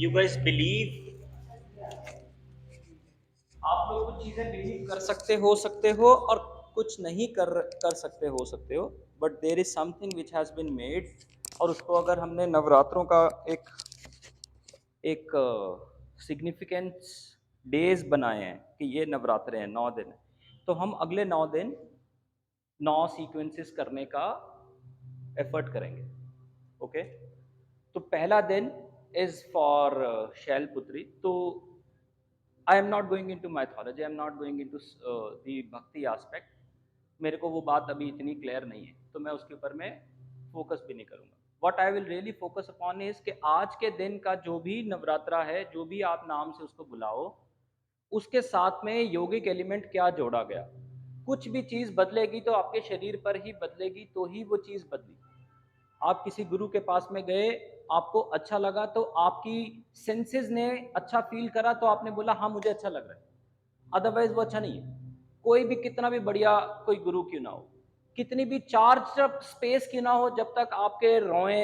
You guys believe? आप लोग कुछ चीजें बिलीव कर सकते हो और कुछ नहीं कर सकते हो, but there is something which has been made. और उसको अगर हमने नवरात्रों का एक एक सिग्निफिकेंस डेज बनाए हैं कि ये नवरात्रे हैं, 9 दिन, तो हम अगले 9 दिन 9 सीक्वेंसेस करने का एफर्ट करेंगे। ओके, तो पहला दिन इज फॉर शैलपुत्री। तो I am not going in to mythology, I am not going in to the bhakti aspect. मेरे को वो बात अभी इतनी क्लियर नहीं है, तो मैं उसके ऊपर में फोकस भी नहीं करूंगा। What I will really focus upon is कि आज के दिन का जो भी नवरात्रा है, जो भी आप नाम से उसको बुलाओ, उसके साथ में यौगिक एलिमेंट क्या जोड़ा गया। कुछ भी चीज़ बदलेगी तो आपके शरीर पर ही बदलेगी, तो ही वो चीज़ बदली। आप किसी गुरु के पास में गए, आपको अच्छा लगा तो आपकी सेंसेस ने अच्छा फील करा, तो आपने बोला हाँ मुझे अच्छा लग रहा है, अदरवाइज वो अच्छा नहीं है। कोई भी कितना भी बढ़िया कोई गुरु क्यों ना हो, कितनी भी चार्ज अप स्पेस क्यों ना हो, जब तक आपके रोए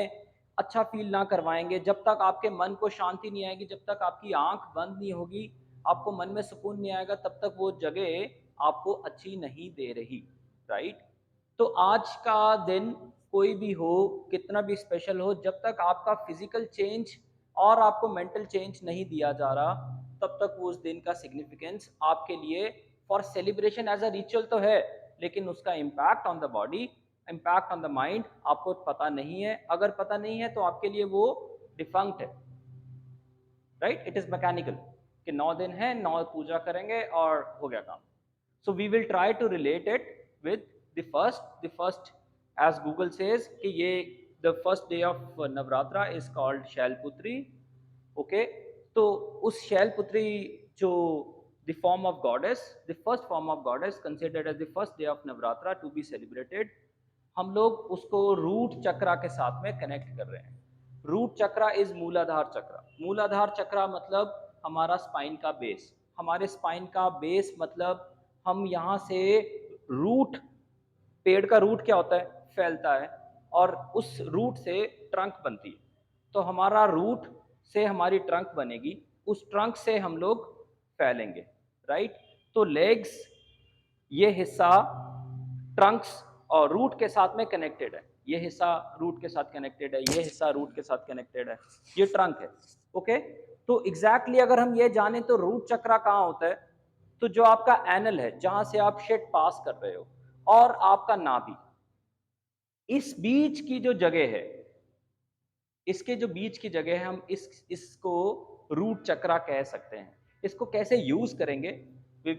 अच्छा फील ना करवाएंगे, जब तक आपके मन को शांति नहीं आएगी, जब तक आपकी आंख बंद नहीं होगी, आपको मन में सुकून नहीं आएगा, तब तक वो जगह आपको अच्छी नहीं दे रही। राइट? तो आज का दिन कोई भी हो, कितना भी स्पेशल हो, जब तक आपका फिजिकल चेंज और आपको मेंटल चेंज नहीं दिया जा रहा, तब तक वो उस दिन का सिग्निफिकेंस आपके लिए for celebration as a ritual तो है, लेकिन उसका impact on the body, impact on the mind आपको पता नहीं है। अगर पता नहीं है तो आपके लिए वो डिफंक्ट है। राइट? इट इज मैकेनिकल कि 9 दिन है, 9 पूजा करेंगे और हो गया काम। So we will try to relate it with the first, as Google says कि ये the first day of Navratra is called Shailputri. Okay, तो उस शैलपुत्री जो the form of goddess, the first form of goddess considered as the first day of Navratra to be celebrated, हम लोग उसको root चक्रा के साथ में कनेक्ट कर रहे हैं। रूट चक्रा इज मूलाधार चक्रा। मूलाधार चक्रा मतलब हमारा स्पाइन का बेस। हमारे स्पाइन का बेस मतलब हम यहाँ से रूट, पेड़ का रूट क्या होता है, फैलता है, और उस रूट से ट्रंक बनती है। तो हमारा रूट से हमारी ट्रंक बनेगी, उस ट्रंक से हम लोग फैलेंगे। राइट? तो लेग्स, ये हिस्सा ट्रंक्स और रूट के साथ में कनेक्टेड है, ये हिस्सा रूट के साथ कनेक्टेड है, ये हिस्सा रूट के साथ कनेक्टेड है, ये ट्रंक है। ओके, तो एग्जैक्टली अगर हम ये जाने तो रूट चक्रा कहाँ होता है, तो जो आपका एनल है, जहां से आप शिट पास कर रहे हो, और आपका नाभि, इस बीच की जो जगह है, इसके जो बीच की जगह है, हम इसको रूट चक्रा कह सकते हैं। इसको कैसे यूज करेंगे, we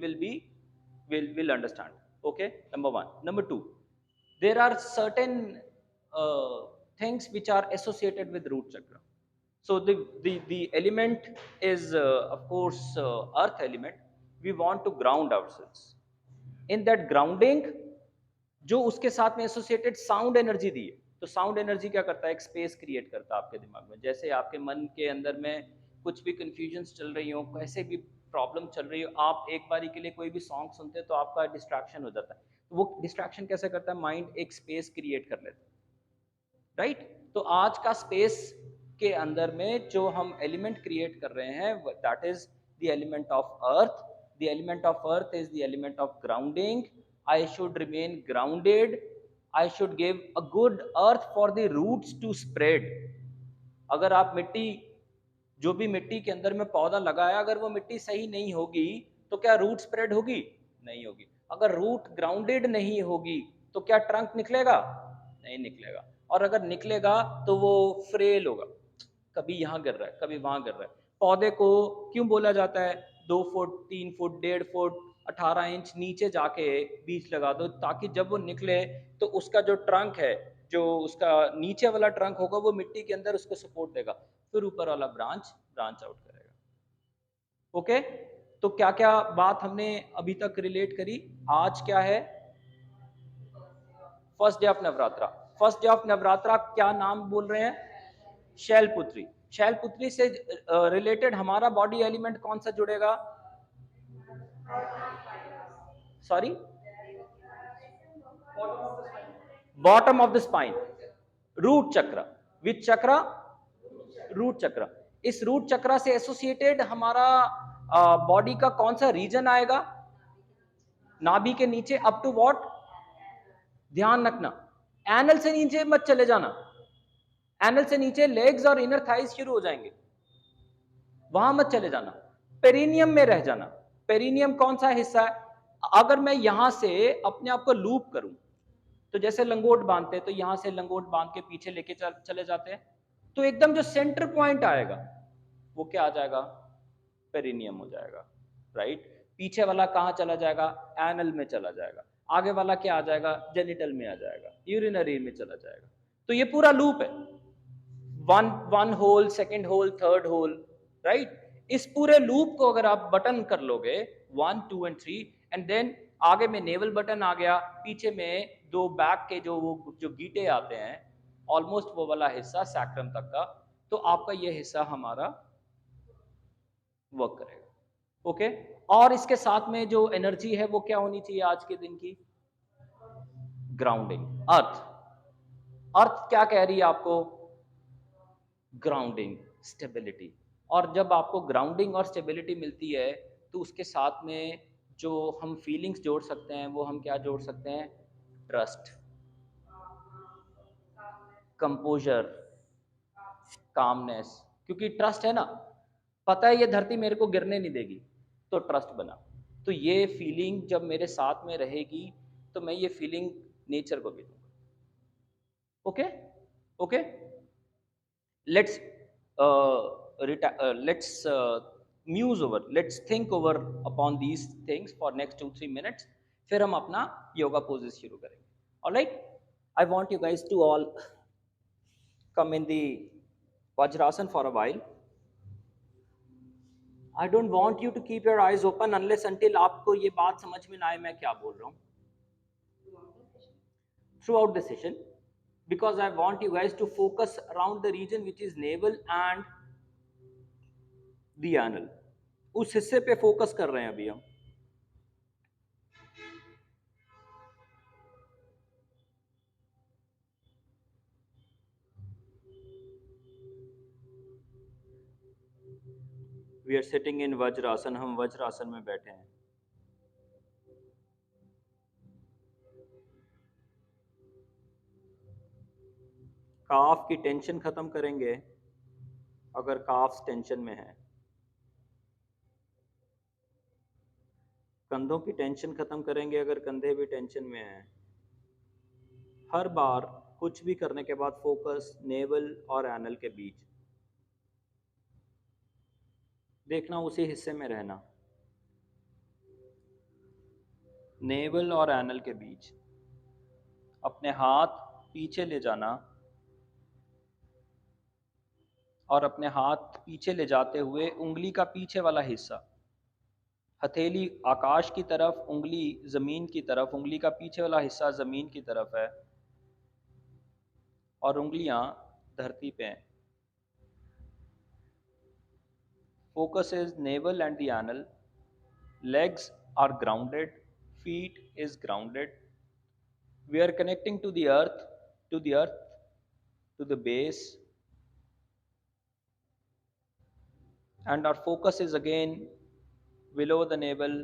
will understand. Okay, number 1। Number 2, there are certain things which are associated with root chakra. So the element is of course earth element. We want to ground ourselves in that grounding, जो उसके साथ में associated sound energy दी है। तो sound energy क्या करता है, एक स्पेस क्रिएट करता है आपके दिमाग में। जैसे आपके मन के अंदर में कुछ भी कंफ्यूजन्स चल रही हो, कैसे भी प्रॉब्लम चल रही हो, आप एक बारी के लिए कोई भी सॉन्ग सुनते हैं तो आपका डिस्ट्रैक्शन हो जाता है। तो वो डिस्ट्रैक्शन कैसे करता है, माइंड एक स्पेस क्रिएट कर लेता है। राइट? तो आज का स्पेस के अंदर में जो हम एलिमेंट क्रिएट कर रहे हैं, that is the element of earth. The element of earth is the element of grounding. I should remain grounded, I should give a good earth for the roots to spread. अगर आप मिट्टी, जो भी मिट्टी के अंदर में पौधा लगाया, अगर वो मिट्टी सही नहीं होगी तो क्या रूट स्प्रेड होगी? नहीं होगी। अगर रूट ग्राउंडेड नहीं होगी तो क्या ट्रंक निकलेगा? नहीं निकलेगा। और अगर निकलेगा तो वो फ्रेल होगा, कभी यहाँ गिर रहा है, कभी वहां गिर रहा है। पौधे को क्यों बोला जाता है 2 फुट, 3 फुट, 1.5 फुट, 18 इंच नीचे जाके बीज लगा दो, ताकि जब वो निकले तो उसका जो ट्रंक है, जो उसका नीचे वाला ट्रंक होगा, वो मिट्टी के अंदर उसको सपोर्ट देगा, फिर ऊपर वाला ब्रांच आउट करेगा। ओके, तो क्या क्या बात हमने अभी तक रिलेट करी। आज क्या है, first day of Navratra. First day of Navratra क्या नाम बोल रहे हैं, शैलपुत्री। शैलपुत्री से रिलेटेड हमारा बॉडी एलिमेंट कौन सा जुड़ेगा, sorry, bottom of the spine, root chakra. Which चक्र, रूट चक्र। इस रूट चक्र से एसोसिएटेड हमारा बॉडी का कौन सा रीजन आएगा? नाभि के नीचे अप टू व्हाट? ध्यान रखना, एनल से नीचे मत चले जाना, एनल से नीचे लेग्स और इनर थाइज शुरू हो जाएंगे, वहां मत चले जाना, पेरिनियम में रह जाना। पेरिनियम कौन सा हिस्सा है? अगर मैं यहां से अपने आप को लूप करूं, तो जैसे लंगोट बांधते हैं, तो यहां से लंगोट बांध के पीछे लेके चले जाते हैं, तो एकदम जो सेंटर पॉइंट आएगा वो क्या आ जाएगा? पेरिनियम हो जाएगा, राइट। पीछे वाला कहां चला जाएगा? एनल में चला जाएगा। आगे वाला क्या आ जाएगा? जेनिटल में आ जाएगा, यूरिनरी में चला जाएगा। तो ये पूरा लूप है, one hole, second hole, third hole, right. इस पूरे लूप को अगर आप बटन कर लोगे 1 2 एंड 3, एंड देन आगे में नेवल बटन आ गया, पीछे में दो बैक के जो गीटे आते हैं, ऑलमोस्ट वो वाला हिस्सा सैक्रम तक का, तो आपका ये हिस्सा हमारा वर्क करेगा, ओके। और इसके साथ में जो एनर्जी है वो क्या होनी चाहिए आज के दिन की? ग्राउंडिंग, अर्थ। अर्थ क्या कह रही है आपको? Grounding, stability. और जब आपको ग्राउंडिंग और स्टेबिलिटी मिलती है, तो उसके साथ में जो हम फीलिंग्स जोड़ सकते हैं, वो हम क्या जोड़ सकते हैं? Trust, composer, calmness. क्योंकि ट्रस्ट है ना, पता है ये धरती मेरे को गिरने नहीं देगी, तो ट्रस्ट बना। तो ये फीलिंग जब मेरे साथ में रहेगी, तो मैं ये फीलिंग नेचर को भी दूंगा, okay okay. let's let's muse over, let's think over upon these things for next 2-3 minutes, फिर हम अपना योगा पोजेस शुरू करेंगे। Alright, I want you guys to all come in the Vajrasan for a while. I don't want you to keep your eyes open unless until आपको ये बात समझ में ना आए मैं क्या बोल रहा हूँ throughout the session, because I want you guys to focus around the region which is navel and the anal. उस हिस्से पे फोकस कर रहे हैं अभी हम। We are sitting in Vajrasana, हम वज्रासन में बैठे हैं। काफ की टेंशन खत्म करेंगे अगर काफ टेंशन में है, कंधों की टेंशन खत्म करेंगे अगर कंधे भी टेंशन में हैं। हर बार कुछ भी करने के बाद फोकस नेवल और एनल के बीच देखना, उसी हिस्से में रहना, नेवल और एनल के बीच। अपने हाथ पीछे ले जाना, और अपने हाथ पीछे ले जाते हुए उंगली का पीछे वाला हिस्सा, हथेली आकाश की तरफ, उंगली जमीन की तरफ, उंगली का पीछे वाला हिस्सा जमीन की तरफ है और उंगलियां धरती पे हैं। Focus is navel and the anal. Legs are grounded. Feet is grounded. We are connecting to the earth, to the earth, to the base. And our focus is again below the navel,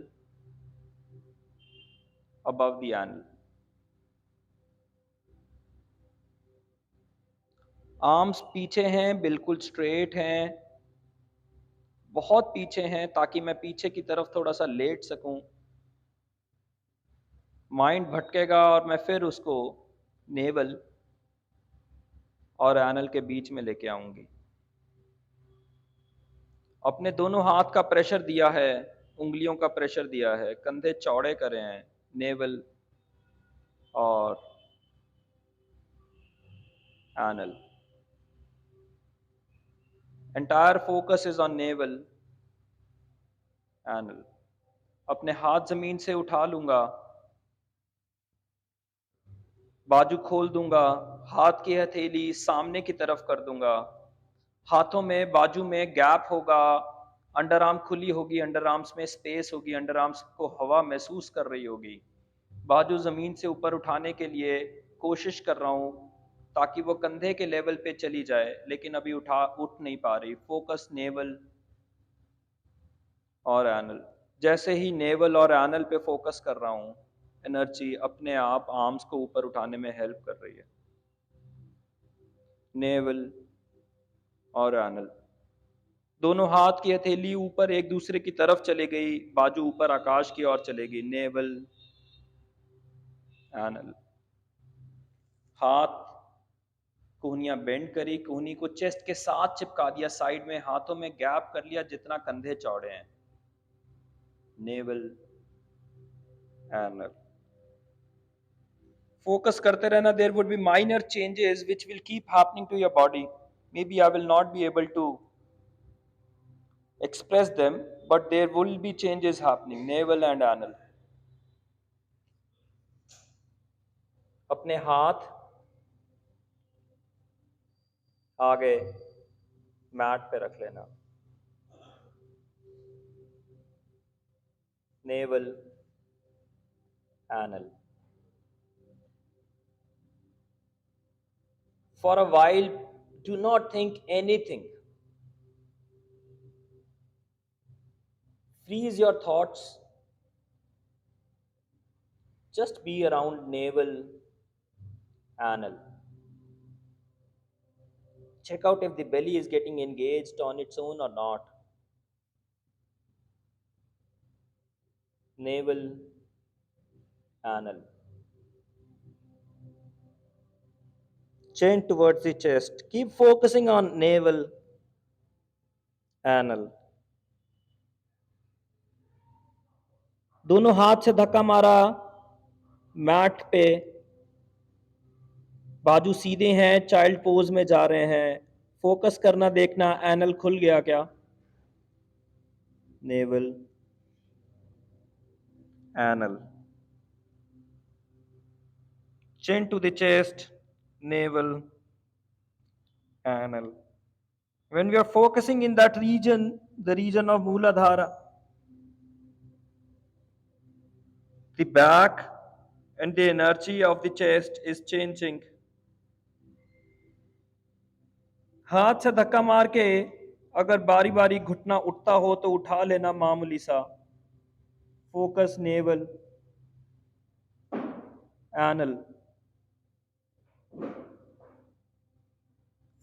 above the anal. Arms पीछे हैं, बिल्कुल straight हैं, बहुत पीछे हैं, ताकि मैं पीछे की तरफ थोड़ा सा लेट सकूं। माइंड भटकेगा और मैं फिर उसको नेवल और एनल के बीच में लेके आऊंगी। अपने दोनों हाथ का प्रेशर दिया है, उंगलियों का प्रेशर दिया है, कंधे चौड़े करे हैं, नेवल और anal. Entire focus is on naval, anal. अपने हाथ जमीन से उठा लूंगा, बाजू खोल दूंगा, हाथ की हथेली सामने की तरफ कर दूंगा, हाथों में बाजू में गैप होगा, अंडर आर्म खुली होगी, अंडर आर्म्स में स्पेस होगी, अंडर आर्म्स को हवा महसूस कर रही होगी। बाजू जमीन से ऊपर उठाने के लिए कोशिश कर रहा हूँ, ताकि वो कंधे के लेवल पे चली जाए, लेकिन अभी उठ नहीं पा रही। फोकस नेवल और एनल। जैसे ही नेवल और एनल पे फोकस कर रहा हूँ, एनर्जी अपने आप आर्म्स को ऊपर उठाने में हेल्प कर रही है। नेवल और एनल, दोनों हाथ की हथेली ऊपर एक दूसरे की तरफ चली गई, बाजू ऊपर आकाश की ओर चलेगी। Naval anal. हाथ, कोहनियां बेंड करी, कोहनी को चेस्ट के साथ चिपका दिया, साइड में हाथों में गैप कर लिया जितना कंधे चौड़े हैं। Naval anal. फोकस करते रहना। There would be minor changes which will keep happening to your body. Maybe I will not be able to express them, but there will be changes happening. Navel and anal. अपने हाथ आगे mat पे रख लेना। Naval anal. For a while, do not think anything. Freeze your thoughts. Just be around navel, anal. Check out if the belly is getting engaged on its own or not. Navel, anal. Chin towards the chest. Keep focusing on navel, anal. दोनों हाथ से धक्का मारा mat पे, बाजू सीधे हैं, child pose में जा रहे हैं। फोकस करना, देखना एनल खुल गया क्या। Naval anal. chin to the chest, navel, anal. When we are focusing in that region, the region of Mooladhara, the back and the energy of the chest is changing. हाथ से धक्का मार के अगर बारी बारी घुटना उठता हो तो उठा लेना मामूली सा। Focus naval anal.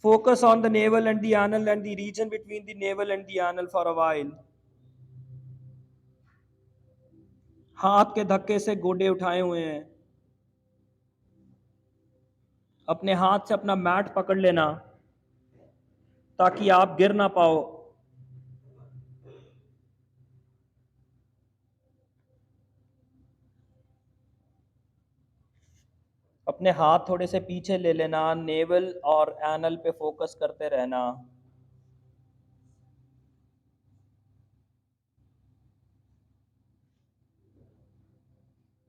Focus on the navel and the anal and the region between the navel and the anal for a while. हाथ के धक्के से गोडे उठाए हुए हैं। अपने हाथ से अपना मैट पकड़ लेना ताकि आप गिर ना पाओ। अपने हाथ थोड़े से पीछे ले लेना, नेवल और एनल पे फोकस करते रहना।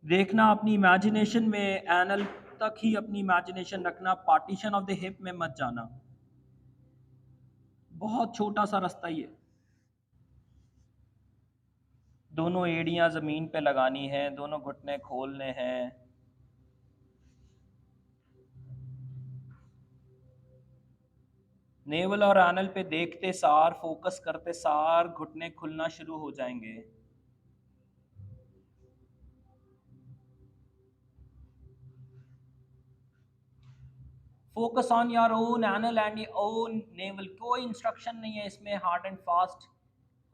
देखना अपनी इमेजिनेशन में, एनल तक ही अपनी इमेजिनेशन रखना, पार्टीशन ऑफ द हिप में मत जाना। बहुत छोटा सा रास्ता ही है। दोनों एड़ियां जमीन पे लगानी है, दोनों घुटने खोलने हैं। नेवल और एनल पे देखते सार, फोकस करते सार घुटने खुलना शुरू हो जाएंगे। Focus on your own anal and own naval. कोई इंस्ट्रक्शन नहीं है इसमें हार्ड एंड फास्ट।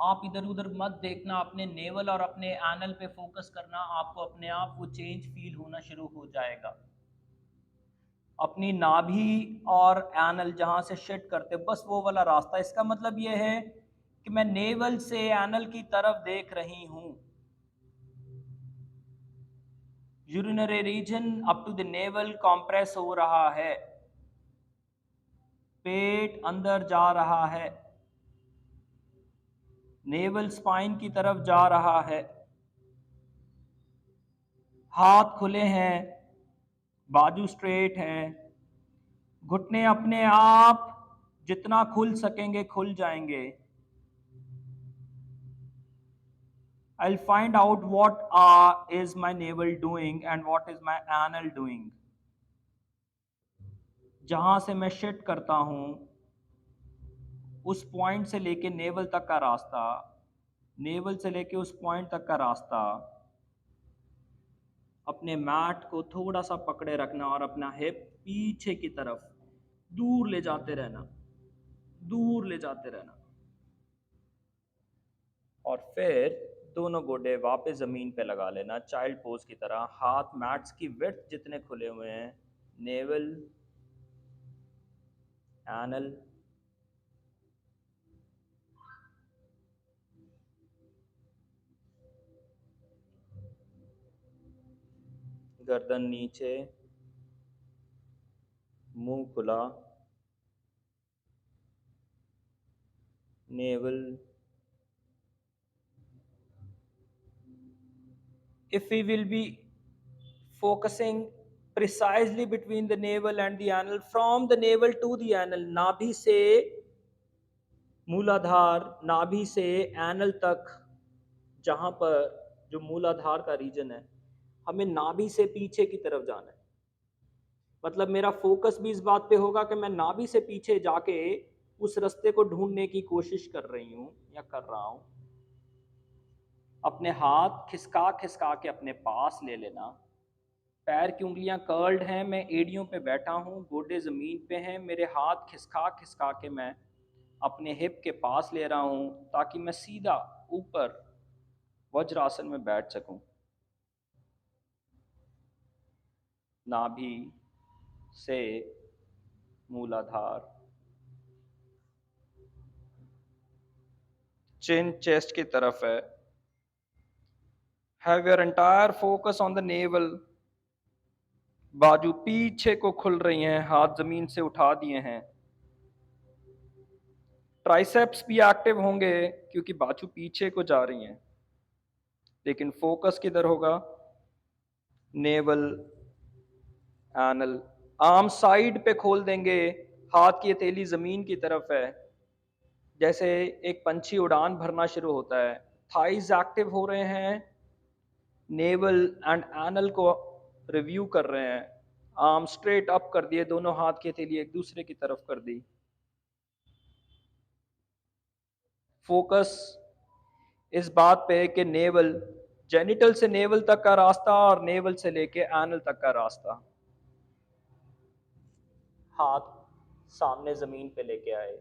आप इधर उधर मत देखना, अपने नेवल और अपने एनल पे फोकस करना। आपको अपने आप वो चेंज फील होना शुरू हो जाएगा। अपनी नाभि और एनल जहां से शिट करते, बस वो वाला रास्ता। इसका मतलब ये है कि मैं नेवल से एनल की तरफ देख रही हूं। Urinary region up to the navel compress हो रहा है, पेट अंदर जा रहा है, नेवल स्पाइन की तरफ जा रहा है। हाथ खुले हैं, बाजू स्ट्रेट हैं, घुटने अपने आप जितना खुल सकेंगे खुल जाएंगे। I'll find out what is my navel doing and what is my anal doing. जहां से मैं शिफ्ट करता हूं उस पॉइंट से लेके नेवल तक का रास्ता, नेवल से लेके उस पॉइंट तक का रास्ता, अपने मैट को थोड़ा सा पकड़े रखना और अपना हिप पीछे की तरफ दूर ले जाते रहना, दूर ले जाते रहना। और फिर दोनों गोडे वापस ज़मीन पे लगा लेना चाइल्ड पोज की तरह, हाथ मैट्स की विड्थ जितने खुले हुए हैं, नेवल, एनल, गर्दन नीचे, मुंह खुला, naval. If we will be focusing precisely between the navel and the anal, from the navel to the anal, नाभि से मूलाधार, नाभि से एनल तक, जहां पर जो मूलाधार का रीजन है, हमें नाभि से पीछे की तरफ जाना है। मतलब मेरा फोकस भी इस बात पे होगा कि मैं नाभि से पीछे जाके उस रास्ते को ढूंढने की कोशिश कर रही हूं या कर रहा हूं। अपने हाथ खिसका खिसका के अपने पास ले लेना, पैर की उंगलियां कर्ल्ड हैं, मैं एड़ियों पे बैठा हूं, गोडे ज़मीन पे हैं, मेरे हाथ खिसका खिसका के मैं अपने हिप के पास ले रहा हूं ताकि मैं सीधा ऊपर वज्रासन में बैठ सकूं। नाभि से मूलाधार, चिन चेस्ट की तरफ है। Have your entire focus on the naval, बाजू पीछे को खुल रही हैं, हाथ जमीन से उठा दिए हैं। ट्राइसेप्स भी एक्टिव होंगे क्योंकि बाजू पीछे को जा रही हैं, लेकिन फोकस किधर होगा? Naval, anal. आर्म साइड पे खोल देंगे, हाथ की हथेली जमीन की तरफ है, जैसे एक पंछी उड़ान भरना शुरू होता है। थाइज एक्टिव हो रहे हैं, नेवल एंड एनल को रिव्यू कर रहे हैं। आर्म स्ट्रेट अप कर दिए, दोनों हाथ की हथेली एक दूसरे की तरफ कर दी। फोकस इस बात पे कि नेवल, जेनिटल से नेवल तक का रास्ता और नेवल से लेके एनल तक का रास्ता, हाथ सामने जमीन पे लेके आए।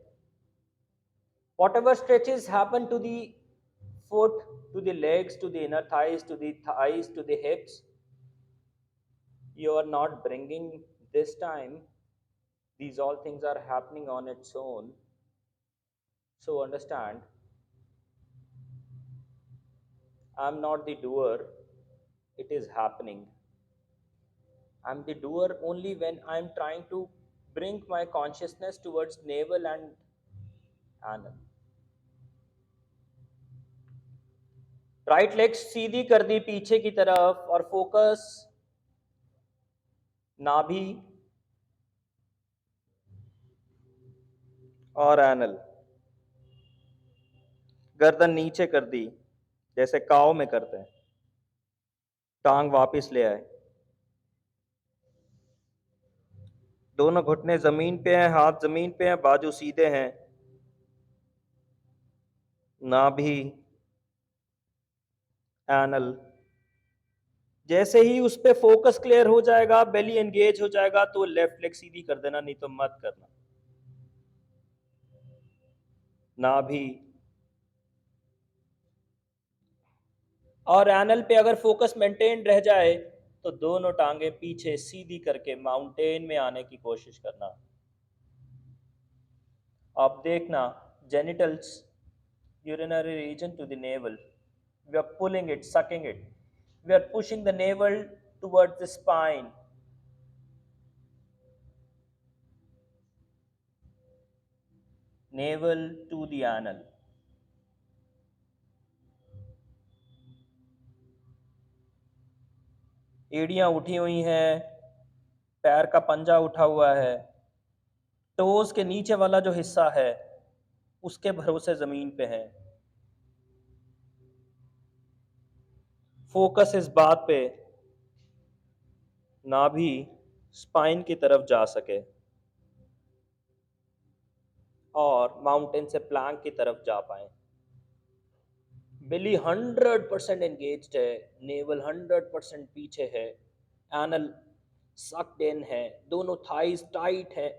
Whatever stretches happen to the foot, to the legs, to the inner thighs, to the thighs, to the hips, you are not bringing this time. These all things are happening on its own. So understand, I'm not the doer, it is happening. I'm the doer only when I'm trying to bring my consciousness towards navel and anal. Right leg सीधी कर दी पीछे की तरफ और focus नाभि और anal. गर्दन नीचे कर दी जैसे काव में करते हैं, टांग वापस ले आए, दोनों घुटने जमीन पे हैं, हाथ जमीन पे हैं, बाजू सीधे हैं। नाभि, एनल। जैसे ही उस पे फोकस क्लियर हो जाएगा, बेली एंगेज हो जाएगा, तो लेफ्ट लेग सीधी कर देना, नहीं तो मत करना। नाभि और एनल पे अगर फोकस मेंटेन रह जाए तो दोनों टांगे पीछे सीधी करके माउंटेन में आने की कोशिश करना। आप देखना, genitals, urinary region to the navel, we are pulling it, sucking it, we are pushing the navel towards the spine, navel to the anal. एड़ियां उठी हुई हैं, पैर का पंजा उठा हुआ है, टोज के नीचे वाला जो हिस्सा है उसके भरोसे जमीन पे है। फोकस इस बात पे नाभि स्पाइन की तरफ जा सके। और माउंटेन से प्लैंक की तरफ जा पाए। बिली 100% एंगेज्ड है, नेवल 100% पीछे है, एनल सक्ड इन है, दोनों थाइज टाइट है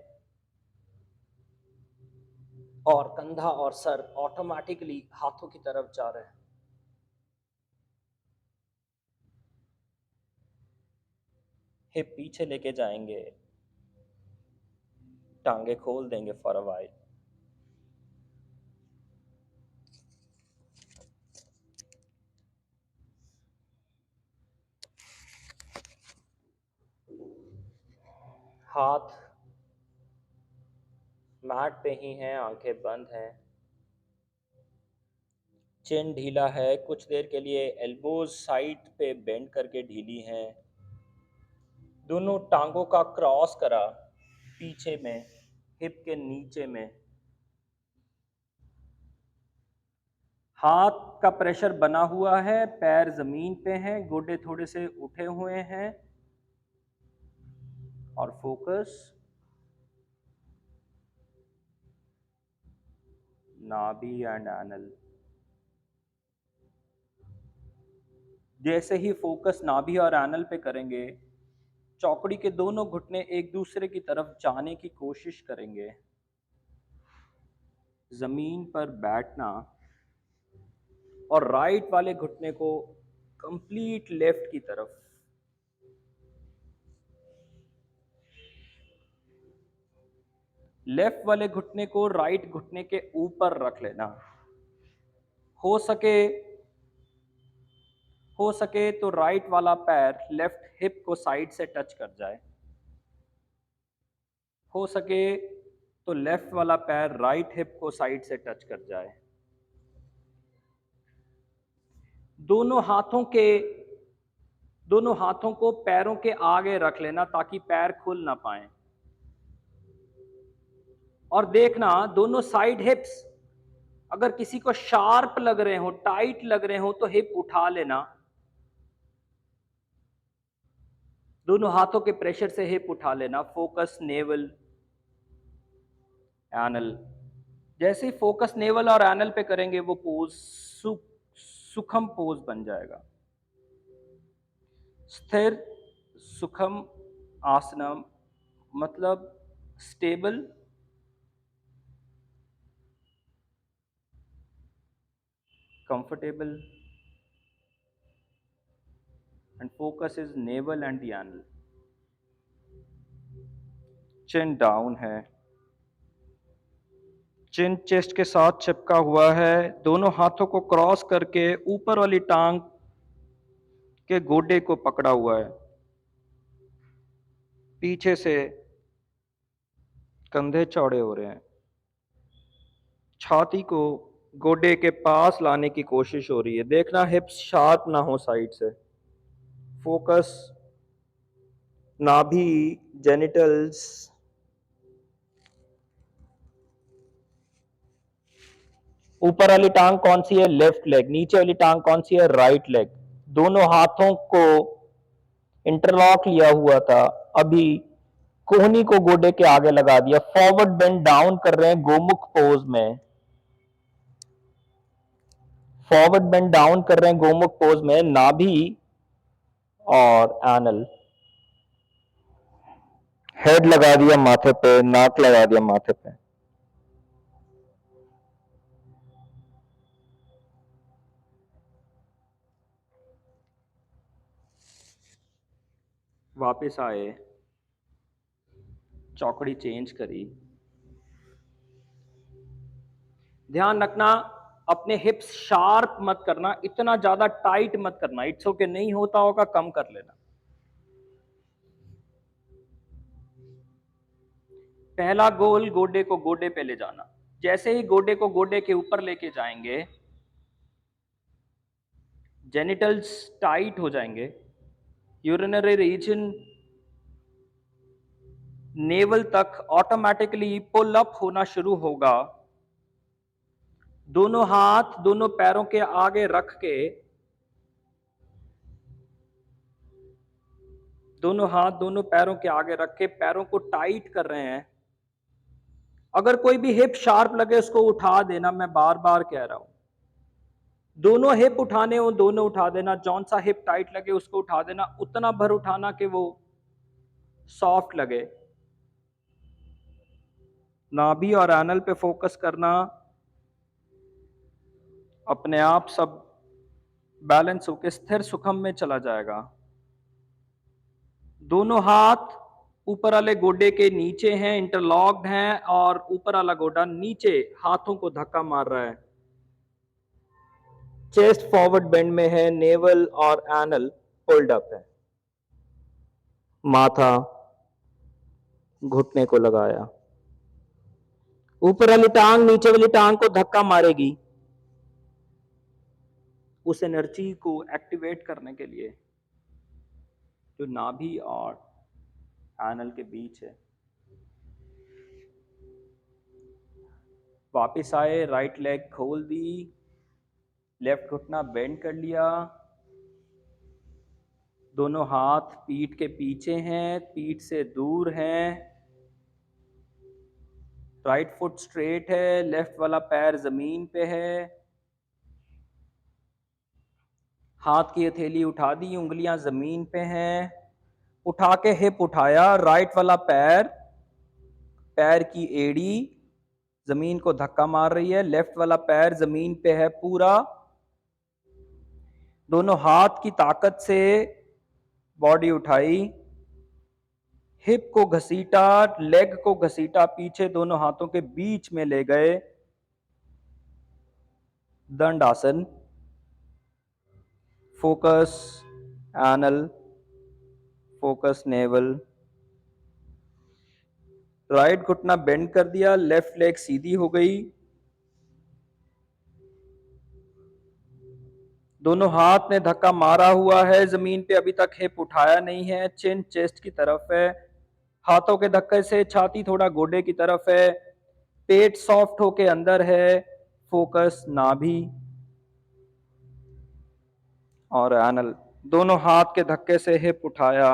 और कंधा और सर ऑटोमेटिकली हाथों की तरफ जा रहे हैं। हिप पीछे लेके जाएंगे, टांगे खोल देंगे फॉर अ वाइल। हाथ मैट पे ही हैं, आंखें बंद हैं, चिन ढीला है। कुछ देर के लिए एल्बोज साइड पे बेंड करके ढीली हैं। दोनों टांगों का क्रॉस करा पीछे में, हिप के नीचे में। हाथ का प्रेशर बना हुआ है, पैर जमीन पे हैं, गोडे थोड़े से उठे हुए हैं और फोकस नाभि एंड एनल। जैसे ही फोकस नाभि और एनल पे करेंगे, चौकड़ी के दोनों घुटने एक दूसरे की तरफ जाने की कोशिश करेंगे। जमीन पर बैठना और राइट वाले घुटने को कंप्लीट लेफ्ट की तरफ। लेफ्ट वाले घुटने को राइट घुटने के ऊपर रख लेना। हो सके तो राइट वाला पैर लेफ्ट हिप को साइड से टच कर जाए। हो सके तो लेफ्ट वाला पैर राइट हिप को साइड से टच कर जाए। दोनों हाथों को पैरों के आगे रख लेना ताकि पैर खुल ना पाए। और देखना दोनों साइड हिप्स अगर किसी को शार्प लग रहे हो, टाइट लग रहे हो, तो हिप उठा लेना। दोनों हाथों के प्रेशर से हिप उठा लेना। Focus naval anal. जैसे ही फोकस नेवल और एनल पे करेंगे वो पोज सुखम पोज बन जाएगा। स्थिर सुखम आसनम मतलब stable, comfortable, and focus is naval and the anal. Chin down है, चिन चेस्ट के साथ चिपका हुआ है। दोनों हाथों को क्रॉस करके ऊपर वाली टांग के गोडे को पकड़ा हुआ है। पीछे से कंधे चौड़े हो रहे हैं। छाती को गोडे के पास लाने की कोशिश हो रही है। देखना हिप्स शार्प ना हो साइड से। फोकस नाभि, जेनिटल्स। ऊपर वाली टांग कौन सी है? Left leg. नीचे वाली टांग कौन सी है? Right leg. दोनों हाथों को इंटरलॉक लिया हुआ था, अभी कोहनी को गोडे के आगे लगा दिया। फॉरवर्ड बेंड डाउन कर रहे हैं गोमुख पोज में। फॉरवर्ड बेंड डाउन कर रहे हैं गोमुख पोज में। नाभि और एनल। हेड लगा दिया माथे पे, नाक लगा दिया माथे पे। वापस आए, चौकड़ी चेंज करी। ध्यान रखना अपने हिप्स शार्प मत करना, इतना ज्यादा टाइट मत करना। इट्स ओके, नहीं होता होगा कम कर लेना। पहला गोल गोडे को गोडे पे ले जाना। जैसे ही गोडे को गोडे के ऊपर लेके जाएंगे, जेनिटल्स टाइट हो जाएंगे। यूरिनरी रीजन नेवल तक ऑटोमेटिकली पुल अप होना शुरू होगा। दोनों हाथ दोनों पैरों के आगे रख के, दोनों हाथ दोनों पैरों के आगे रख के पैरों को टाइट कर रहे हैं। अगर कोई भी हिप शार्प लगे उसको उठा देना, मैं बार बार कह रहा हूं, दोनों हिप उठाने हो दोनों उठा देना, जौन सा हिप टाइट लगे उसको उठा देना, उतना भर उठाना कि वो सॉफ्ट लगे। नाभि और एनल पे फोकस करना, अपने आप सब बैलेंस होकर स्थिर सुखम में चला जाएगा। दोनों हाथ ऊपर वाले गोडे के नीचे हैं, इंटरलॉक्ड हैं, और ऊपर वाला गोडा नीचे हाथों को धक्का मार रहा है। चेस्ट फॉरवर्ड बेंड में है, नेवल और एनल होल्ड अप है। माथा घुटने को लगाया, ऊपर वाली टांग नीचे वाली टांग को धक्का मारेगी उस एनर्जी को एक्टिवेट करने के लिए जो नाभि और एनल के बीच है। वापस आए, राइट लेग खोल दी, लेफ्ट घुटना बेंड कर लिया, दोनों हाथ पीठ के पीछे हैं, पीठ से दूर हैं, राइट फुट स्ट्रेट है, लेफ्ट वाला पैर जमीन पे है, हाथ की हथेली उठा दी, उंगलियां जमीन पे हैं, उठा के हिप उठाया, राइट वाला पैर, पैर की एड़ी जमीन को धक्का मार रही है, लेफ्ट वाला पैर जमीन पे है पूरा, दोनों हाथ की ताकत से बॉडी उठाई, हिप को घसीटा, लेग को घसीटा पीछे, दोनों हाथों के बीच में ले गए, दंड आसन, focus anal, focus naval, right घुटना बेंड कर दिया, लेफ्ट लेग सीधी हो गई, दोनों हाथ ने धक्का मारा हुआ है जमीन पे, अभी तक हिप उठाया नहीं है, चिन चेस्ट की तरफ है, हाथों के धक्के से छाती थोड़ा गोडे की तरफ है, पेट सॉफ्ट होके अंदर है, फोकस नाभि और एनल, दोनों हाथ के धक्के से हिप उठाया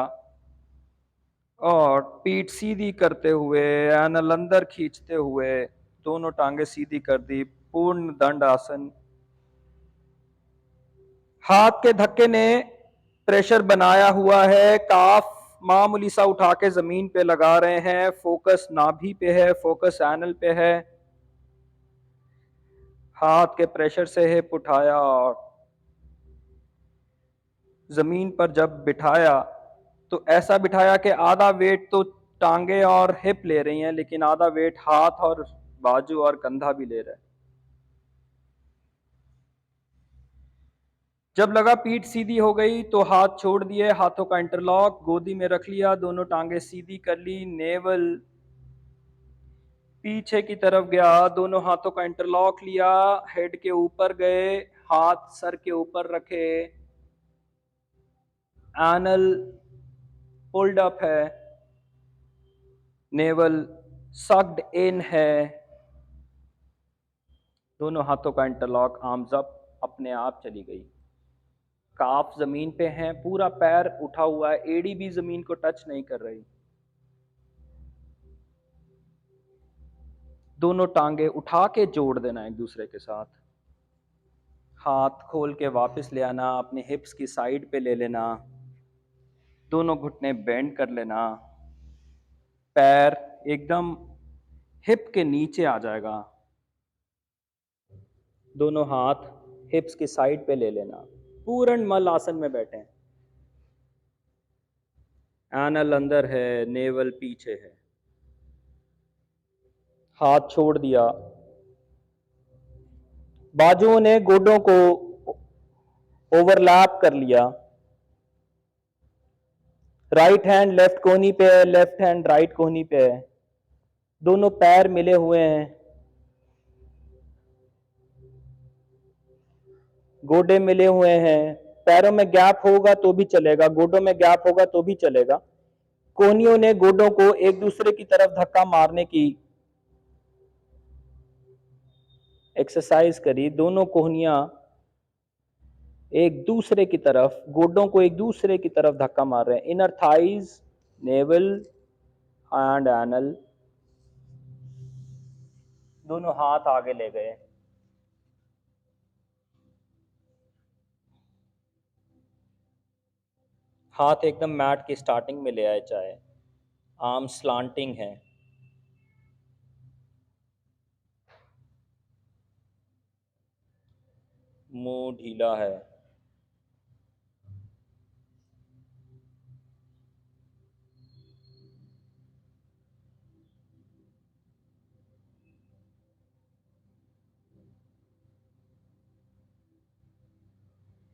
और पीठ सीधी करते हुए, एनल अंदर खींचते हुए, दोनों टांगे सीधी कर दी, पूर्ण दंड आसन। हाथ के धक्के ने प्रेशर बनाया हुआ है, काफ मामूली सा उठा के जमीन पे लगा रहे हैं, फोकस नाभि पे है, फोकस एनल पे है, हाथ के प्रेशर से हिप उठाया और जमीन पर जब बिठाया तो ऐसा बिठाया कि आधा वेट तो टांगे और हिप ले रही हैं, लेकिन आधा वेट हाथ और बाजू और कंधा भी ले रहा है। जब लगा पीठ सीधी हो गई तो हाथ छोड़ दिए, हाथों का इंटरलॉक गोदी में रख लिया, दोनों टांगे सीधी कर ली, नेवल पीछे की तरफ गया, दोनों हाथों का इंटरलॉक लिया, हेड के ऊपर गए, हाथ सर के ऊपर रखे, एनल पुल्ड अप है, नेवल सक्ड इन है, दोनों हाथों का इंटरलॉक, आर्म्स अप, अपने आप चली गई, काफ जमीन पे है, पूरा पैर उठा हुआ है, एड़ी भी जमीन को टच नहीं कर रही, दोनों टांगे उठा के जोड़ देना एक दूसरे के साथ, हाथ खोल के वापस ले आना, अपने हिप्स की साइड पे ले लेना, दोनों घुटने बेंड कर लेना, पैर एकदम हिप के नीचे आ जाएगा, दोनों हाथ हिप्स की साइड पे ले लेना, पूर्ण मल आसन में बैठे, एनल अंदर है, नेवल पीछे है, हाथ छोड़ दिया, बाजुओं ने गोडों को ओवरलैप कर लिया, राइट हैंड लेफ्ट कोहनी पे है, लेफ्ट हैंड राइट कोहनी पे है, दोनों पैर मिले हुए हैं, गोडे मिले हुए हैं, पैरों में गैप होगा तो भी चलेगा, गोडों में गैप होगा तो भी चलेगा, कोहनियों ने गोडों को एक दूसरे की तरफ धक्का मारने की एक्सरसाइज करी, दोनों कोहनियां एक दूसरे की तरफ, गोडों को एक दूसरे की तरफ धक्का मार रहे हैं, inner thighs, naval and anal, दोनों हाथ आगे ले गए, हाथ एकदम मैट की स्टार्टिंग में ले आए चाहे, आर्म स्लांटिंग है, मुंह ढीला है,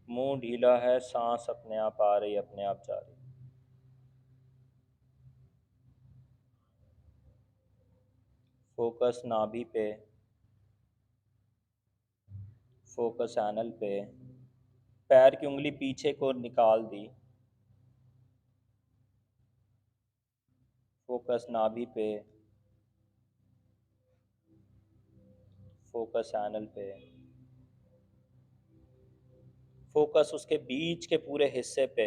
मुंह ढीला है, सांस अपने आप आ रही, अपने आप जा रही। फोकस नाभि पे, फोकस एनल पे, पैर की उंगली पीछे को निकाल दी, फोकस नाभि पे, फोकस एनल पे, फोकस उसके बीच के पूरे हिस्से पे,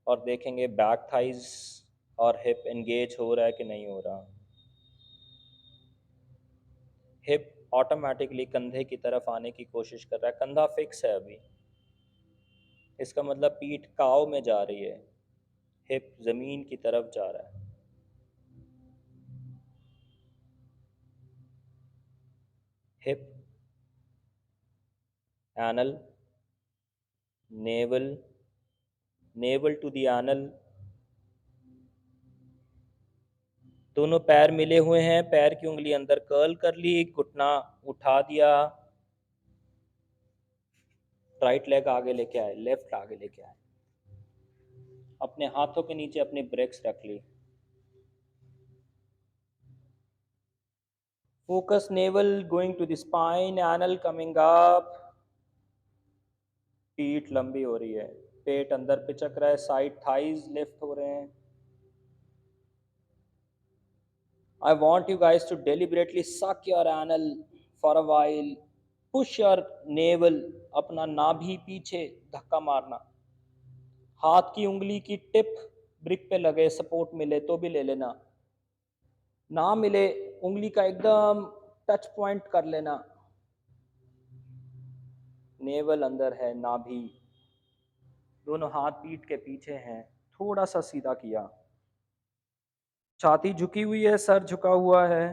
और देखेंगे बैक थाइज और हिप एंगेज हो रहा है कि नहीं हो रहा। हिप ऑटोमेटिकली कंधे की तरफ आने की कोशिश कर रहा है, कंधा फिक्स है अभी, इसका मतलब पीठ काव में जा रही है, हिप जमीन की तरफ जा रहा है। Hip, anal, navel, navel to the anal, दोनों पैर मिले हुए हैं, पैर की उंगली अंदर कर्ल कर ली, घुटना उठा दिया, राइट लेग आगे लेके आए, लेफ्ट आगे लेके आए, अपने हाथों के नीचे अपनी ब्रेक्स रख ली, focus navel going to the spine, anal coming up, पीठ लंबी हो रही है, पेट अंदर पिचक रहा है, साइड थाइज लिफ्ट हो रहे हैं। I want you guys to deliberately suck your anal for a while. Push your navel, अपना नाभि पीछे धक्का मारना, हाथ की उंगली की टिप ब्रिक पे लगे, सपोर्ट मिले तो भी ले लेना, ना मिले उंगली का एकदम टच पॉइंट कर लेना, नेवल अंदर है, नाभि, दोनों हाथ पीठ के पीछे हैं, थोड़ा सा सीधा किया, छाती झुकी हुई है, सर झुका हुआ है,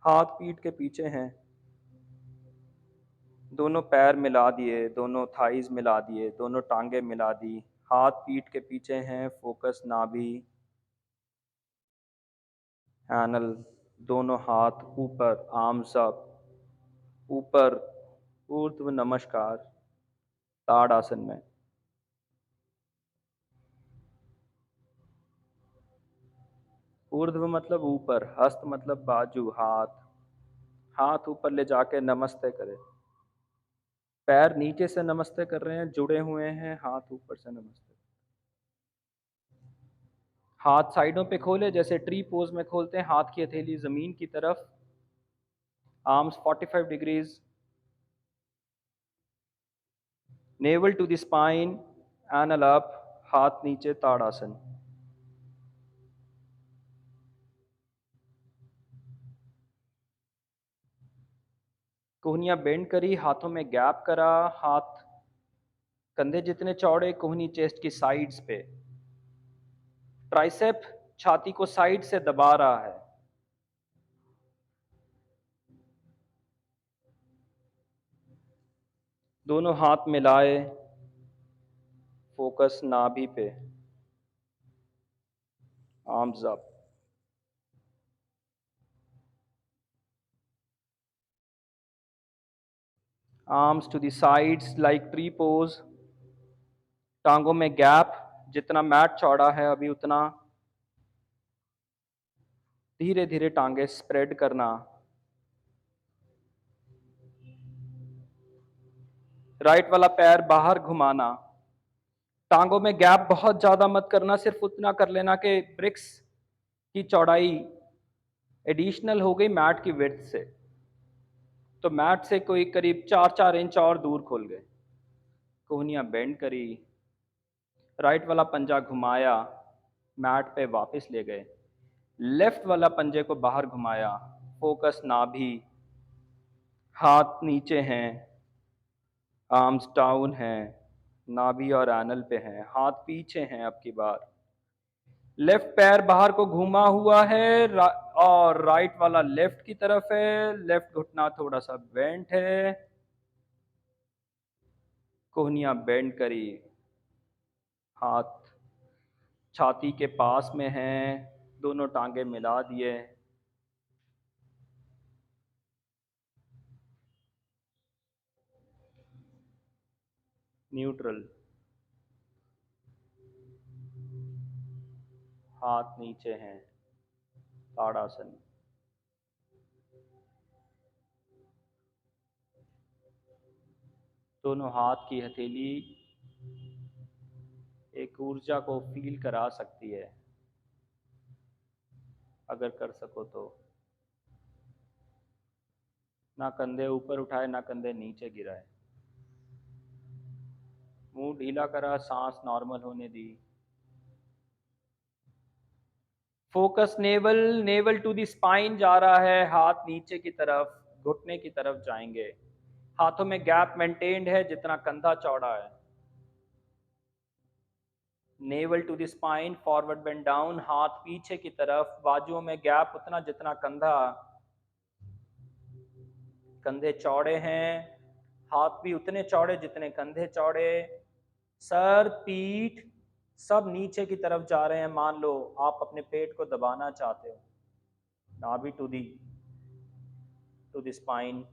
हाथ पीठ के पीछे हैं, दोनों पैर मिला दिए, दोनों थाइज मिला दिए, दोनों टांगे मिला दी, हाथ पीठ के पीछे हैं, फोकस नाभि, एनल, दोनों हाथ ऊपर, आर्म्स अप, ऊपर, ऊर्ध्व नमस्कार, ताड़ आसन में। ऊर्ध्व मतलब ऊपर, हस्त मतलब बाजू, हाथ, हाथ ऊपर ले जाके नमस्ते करें, पैर नीचे से नमस्ते कर रहे हैं, जुड़े हुए हैं, हाथ ऊपर से नमस्ते, हाथ साइडों पे खोले जैसे ट्री पोज में खोलते हैं, हाथ की हथेली जमीन की तरफ, arms 45 degrees, navel to the spine, anal up, हाथ नीचे, ताड़ासन। कोहनियां बेंड करी, हाथों में गैप करा, हाथ कंधे जितने चौड़े, कोहनी चेस्ट की साइड्स पे, ट्राइसेप छाती को साइड से दबा रहा है, दोनों हाथ मिलाए, फोकस नाभि पे, arms up, arms to the sides like tree pose, टांगों में गैप, जितना मैट चौड़ा है अभी उतना, धीरे धीरे टांगे स्प्रेड करना, राइट वाला पैर बाहर घुमाना, टांगों में गैप बहुत ज्यादा मत करना, सिर्फ उतना कर लेना कि ब्रिक्स की चौड़ाई एडिशनल हो गई मैट की विड्थ से, तो मैट से कोई करीब 4-4 इंच और दूर खोल गए, कोहनियां बेंड करी, राइट वाला पंजा घुमाया, मैट पे वापस ले गए, लेफ्ट वाला पंजे को बाहर घुमाया, फोकस नाभि, हाथ नीचे हैं, आर्म्स डाउन हैं, नाभि और एनल पे हैं, हाथ पीछे हैं। अब की बार लेफ्ट पैर बाहर को घूमा हुआ है और राइट वाला लेफ्ट की तरफ है, लेफ्ट घुटना थोड़ा सा बेंट है, कोहनियां बेंड करी, हाथ छाती के पास में हैं, दोनों टांगे मिला दिए, न्यूट्रल, हाथ नीचे हैं, ताड़ासन। दोनों हाथ की हथेली एक ऊर्जा को फील करा सकती है, अगर कर सको तो। ना कंधे ऊपर उठाए, ना कंधे नीचे गिराए, मुंह ढीला करा, सांस नॉर्मल होने दी। Focus navel, navel to the spine जा रहा है, हाथ नीचे की तरफ, घुटने की तरफ जाएंगे। हाथों में गैप मेंटेन्ड है जितना कंधा चौड़ा है। Navel to the spine, forward bend down, हाथ पीछे की तरफ, बाजुओं में गैप उतना जितना कंधा, कंधे चौड़े हैं, हाथ भी उतने चौड़े जितने कंधे चौड़े, सर पीठ सब नीचे की तरफ जा रहे हैं। मान लो आप अपने पेट को दबाना चाहते हो, नाभि to the spine.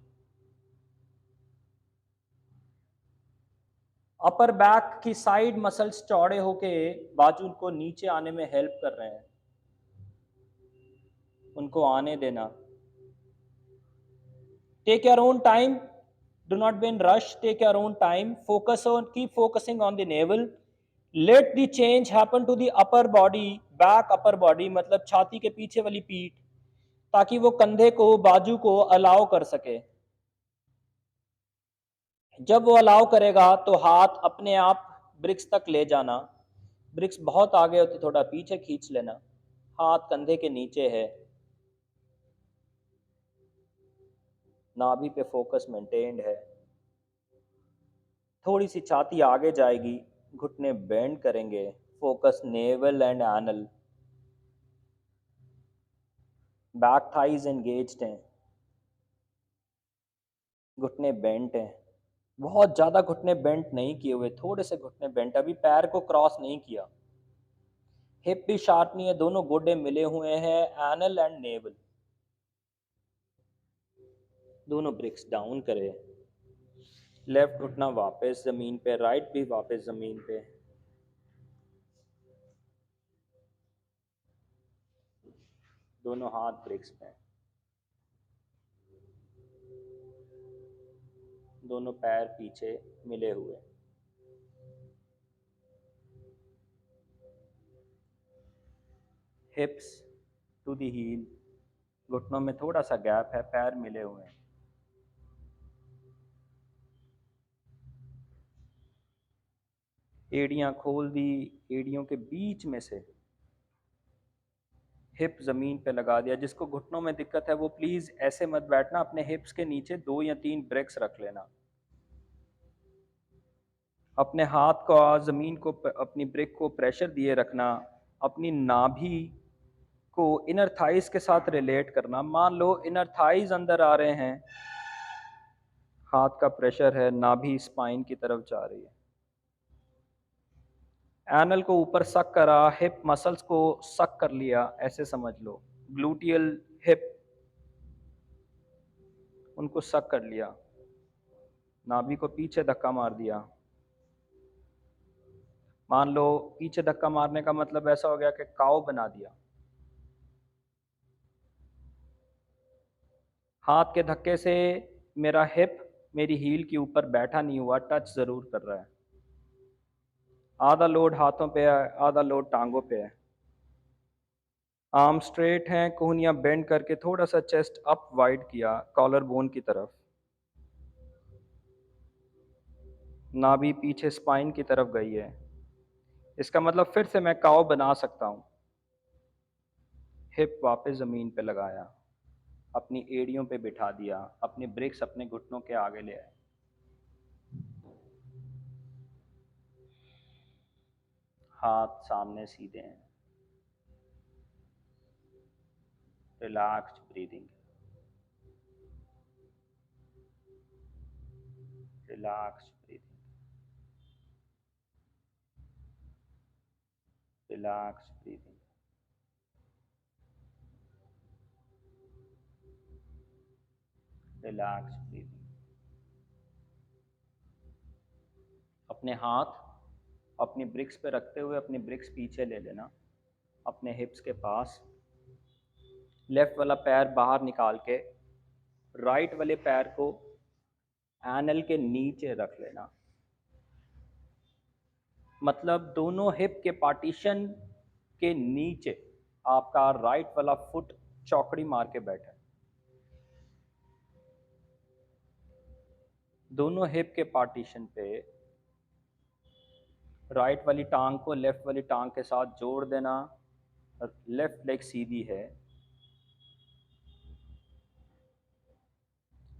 Upper back की साइड मसल्स चौड़े होके बाजू को नीचे आने में हेल्प कर रहे हैं, उनको आने देना। Take your own time, do not be in rush, take your own time, keep focusing on the navel, let the change happen to the upper body, back upper body मतलब छाती के पीछे वाली पीठ, ताकि वो कंधे को बाजू को अलाउ कर सके। जब वो अलाउ करेगा तो हाथ अपने आप ब्रिक्स तक ले जाना, ब्रिक्स बहुत आगे हो तो थोड़ा पीछे खींच लेना, हाथ कंधे के नीचे है, नाभि पे फोकस मेंटेन्ड है, थोड़ी सी छाती आगे जाएगी, घुटने बेंड करेंगे, focus naval and anal, back thighs engaged हैं, घुटने बेंट हैं, बहुत ज़्यादा घुटने बेंट नहीं किए हुए, थोड़े से घुटने बेंट, अभी पैर को क्रॉस नहीं किया, हिप भी शार्प नहीं है, दोनों गोडे मिले हुए हैं, एनल एंड नेवल, दोनों ब्रिक्स डाउन करें, लेफ्ट घुटना वापस ज़मीन पे, राइट भी वापस ज़मीन पे, दोनों हाथ ब्रिक्स पे, दोनों पैर पीछे मिले हुए, हिप्स टू दी हील, घुटनों में थोड़ा सा गैप है, पैर मिले हुए हैं, एड़ियां खोल दी, एड़ियों के बीच में से हिप ज़मीन पे लगा दिया। जिसको घुटनों में दिक्कत है वो प्लीज़ ऐसे मत बैठना, अपने हिप्स के नीचे 2 या 3 ब्रेक्स रख लेना, अपने हाथ को ज़मीन को अपनी ब्रेक को प्रेशर दिए रखना, अपनी नाभि को इनर थाइस के साथ रिलेट करना। मान लो इनर थाइस अंदर आ रहे हैं, हाथ का प्रेशर है, नाभि स्पाइन की तरफ जा रही है, एनल को ऊपर सक करा, हिप मसल्स को सक कर लिया, ऐसे समझ लो, ग्लूटियल हिप उनको सक कर लिया, नाभि को पीछे धक्का मार दिया। मान लो पीछे धक्का मारने का मतलब ऐसा हो गया कि काव बना दिया, हाथ के धक्के से मेरा हिप मेरी हील के ऊपर बैठा नहीं हुआ, टच ज़रूर कर रहा है, आधा लोड हाथों पे है, आधा लोड टांगों पे है, आर्म स्ट्रेट हैं, कोहनियां बेंड करके थोड़ा सा चेस्ट अप वाइड किया कॉलर बोन की तरफ, नाभि पीछे स्पाइन की तरफ गई है, इसका मतलब फिर से मैं काव बना सकता हूँ, हिप वापस ज़मीन पे लगाया, अपनी एड़ियों पे बिठा दिया, अपने ब्रिक्स अपने घुटनों के आगे ले आए। हाथ सामने सीधे हैं। Relaxed breathing, relaxed breathing, relaxed breathing, relaxed breathing. अपने हाथ अपनी ब्रिक्स पे रखते हुए अपनी ब्रिक्स पीछे ले लेना, अपने हिप्स के पास। लेफ्ट वाला पैर बाहर निकाल के राइट वाले पैर को एनल के नीचे रख लेना। मतलब दोनों हिप के पार्टीशन के नीचे आपका राइट वाला फुट चौकड़ी मार के बैठा है। दोनों हिप के पार्टीशन पे राइट वाली टांग को लेफ्ट वाली टांग के साथ जोड़ देना। लेफ्ट लेग सीधी है।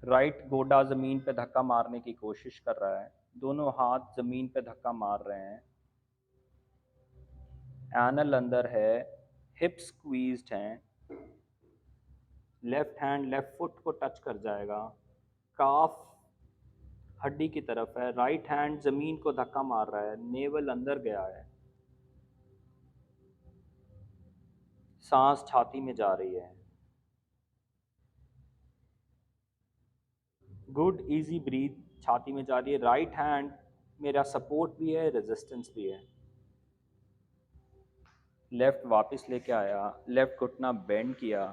राइट गोडा ज़मीन पे धक्का मारने की कोशिश कर रहा है। दोनों हाथ ज़मीन पे धक्का मार रहे हैं। एनल अंदर है, हिप्स स्क्वीज्ड हैं। लेफ्ट हैंड लेफ्ट फुट को टच कर जाएगा, काफ हड्डी की तरफ है। राइट हैंड ज़मीन को धक्का मार रहा है, नेवल अंदर गया है। सांस छाती में जा रही है। गुड इजी ब्रीथ, छाती में जा रही है। राइट हैंड मेरा सपोर्ट भी है, रेजिस्टेंस भी है। लेफ्ट वापस लेके आया, लेफ्ट घुटना बेंड किया।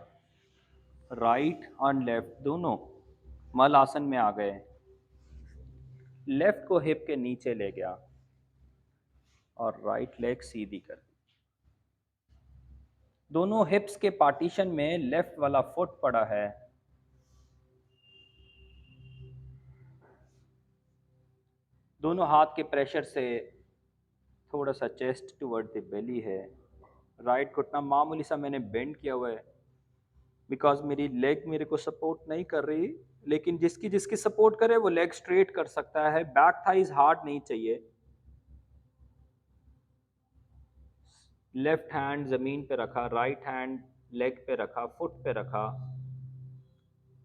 राइट और लेफ्ट दोनों मल आसन में आ गए। लेफ्ट को हिप के नीचे ले गया और राइट लेग सीधी कर दी। दोनों हिप्स के पार्टीशन में लेफ्ट वाला फुट पड़ा है। दोनों हाथ के प्रेशर से थोड़ा सा चेस्ट टुवर्ड द बेली है। राइट घुटना मामूली सा मैंने बेंड किया हुआ है, बिकॉज मेरी लेग मेरे को सपोर्ट नहीं कर रही। लेकिन जिसकी जिसकी सपोर्ट करे वो लेग स्ट्रेट कर सकता है। बैक थाइज हार्ड नहीं चाहिए। लेफ्ट हैंड जमीन पे रखा, राइट हैंड लेग पे रखा, फुट पे रखा।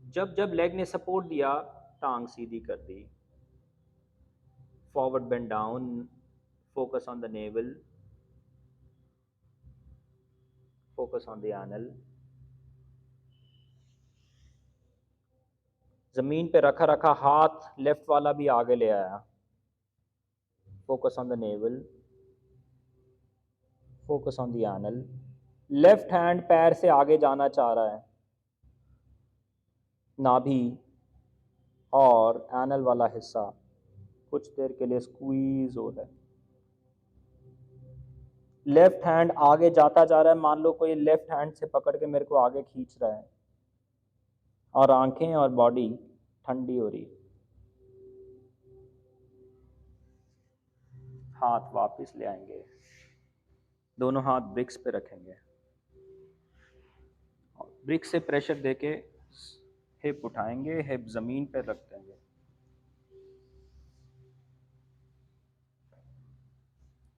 जब जब लेग ने सपोर्ट दिया, टांग सीधी कर दी। Forward bend down, focus on the navel, focus on the anal. जमीन पे रखा रखा हाथ लेफ्ट वाला भी आगे ले आया। Focus on the navel, focus on the anal. Left hand पैर से आगे जाना चाह रहा है। नाभि और एनल वाला हिस्सा कुछ देर के लिए स्क्वीज हो रहा है। लेफ्ट हैंड आगे जाता जा रहा है। मान लो कोई लेफ्ट हैंड से पकड़ के मेरे को आगे खींच रहा है और आंखें और बॉडी ठंडी हो रही है। हाथ वापस ले आएंगे, दोनों हाथ ब्रिक्स पे रखेंगे। ब्रिक्स से प्रेशर देके हिप उठाएंगे, हिप जमीन पे रख देंगे।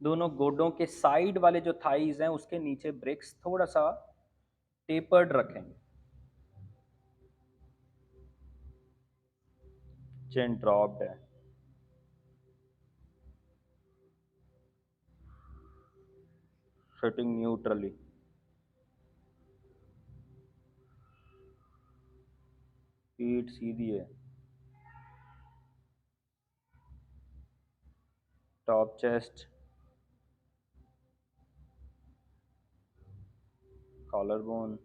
दोनों गोडों के साइड वाले जो थाइज हैं उसके नीचे ब्रिक्स थोड़ा सा टेपर्ड रखेंगे। चिन ड्रॉप्ड है। Sitting neutrally. पीठ सीधी है। Top chest, collar bone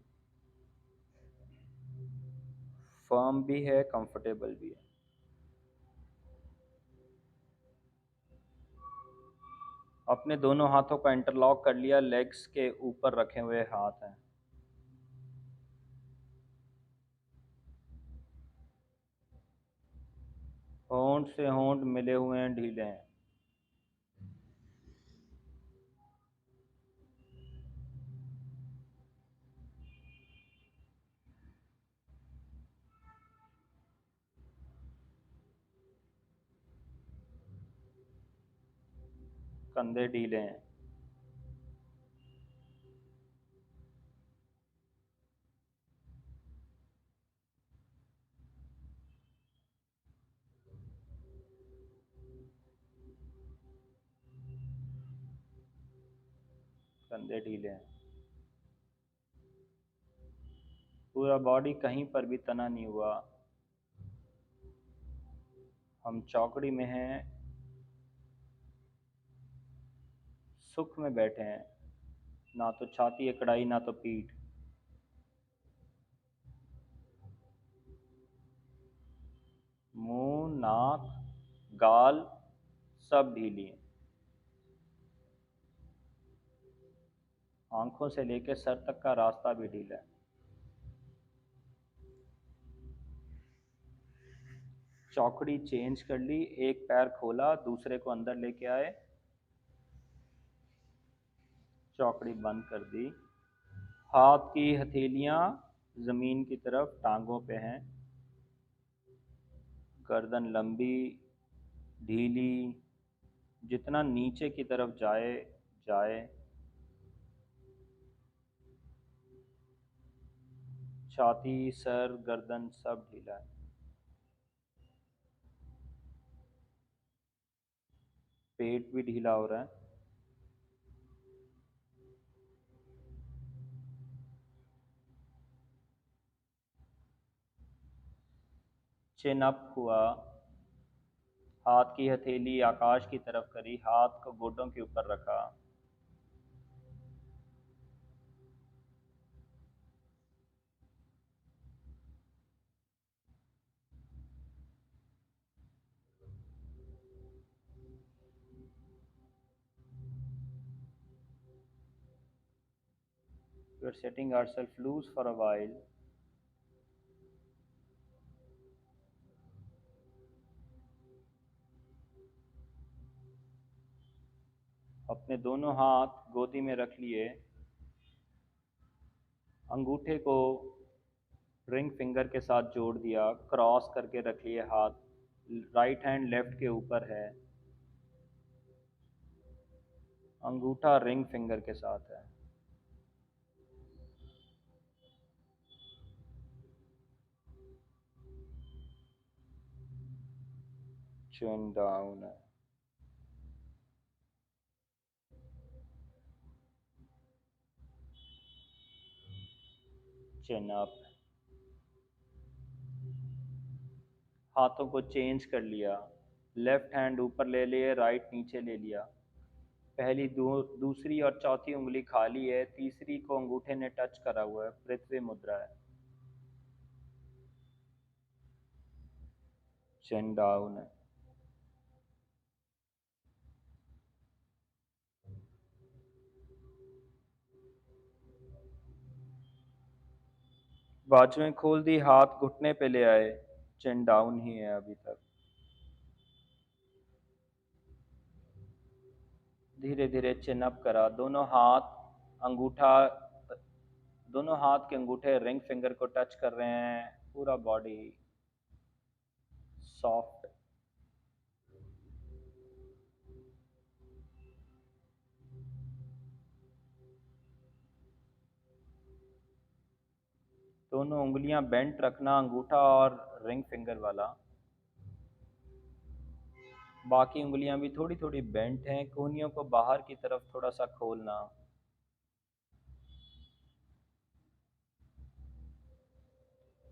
firm भी है, कंफर्टेबल भी है। अपने दोनों हाथों का इंटरलॉक कर लिया, लेग्स के ऊपर रखे हुए हाथ हैं। होंठ से होंठ मिले हुए हैं, ढीले हैं। कंधे ढीले हैं, कंधे ढीले हैं, पूरा बॉडी कहीं पर भी तना नहीं हुआ। हम चौकड़ी में हैं, सुख में बैठे हैं, ना तो छाती अकड़ाई ना तो पीठ। मुंह, नाक, गाल सब ढीली हैं, आंखों से लेकर सर तक का रास्ता भी ढीला है। चौकड़ी चेंज कर ली, एक पैर खोला, दूसरे को अंदर लेके आए, चौकड़ी बंद कर दी। हाथ की हथेलियां जमीन की तरफ टांगों पे हैं, गर्दन लंबी, ढीली, जितना नीचे की तरफ जाए जाए। छाती, सर, गर्दन सब ढीला है। पेट भी ढीला हो रहा है। चिन अप हुआ, हाथ की हथेली आकाश की तरफ करी, हाथ को गोडों के ऊपर रखा। We are setting ourselves loose for a while. अपने दोनों हाथ गोदी में रख लिए, अंगूठे को रिंग फिंगर के साथ जोड़ दिया, क्रॉस करके रख लिए हाथ, राइट हैंड लेफ्ट के ऊपर है, अंगूठा रिंग फिंगर के साथ है। चिन डाउन है, चिन अप। हाथों को चेंज कर लिया, लेफ्ट हैंड ऊपर ले लिए, राइट नीचे ले लिया। पहली दूसरी और चौथी उंगली खाली है, तीसरी को अंगूठे ने टच करा हुआ है, पृथ्वी मुद्रा है। चिन डाउन है। बाजुएं खोल दी, हाथ घुटने पे ले आए, चिन डाउन ही है अभी तक। धीरे धीरे चिन अप करा, अंगूठा दोनों हाथ के अंगूठे रिंग फिंगर को टच कर रहे हैं, पूरा बॉडी सॉफ्ट। दोनों उंगलियां बेंट रखना, अंगूठा और रिंग फिंगर वाला। बाकी उंगलियां भी थोड़ी थोड़ी बेंट हैं, कोहनियों को बाहर की तरफ थोड़ा सा खोलना।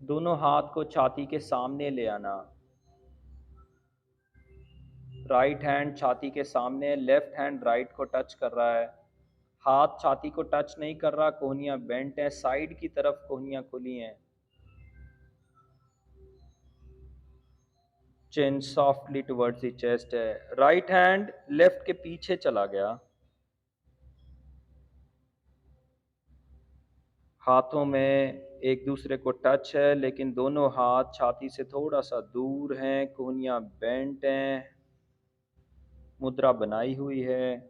दोनों हाथ को छाती के सामने ले आना, राइट हैंड छाती के सामने, लेफ्ट हैंड राइट को टच कर रहा है। हाथ छाती को टच नहीं कर रहा, कोहनियां बेंट हैं, साइड की तरफ कोहनियां खुली हैं। चिन सॉफ्टली टुवर्ड्स द चेस्ट है, राइट हैंड लेफ्ट के पीछे चला गया। हाथों में एक दूसरे को टच है, लेकिन दोनों हाथ छाती से थोड़ा सा दूर हैं, कोहनियां बेंट हैं, मुद्रा बनाई हुई है।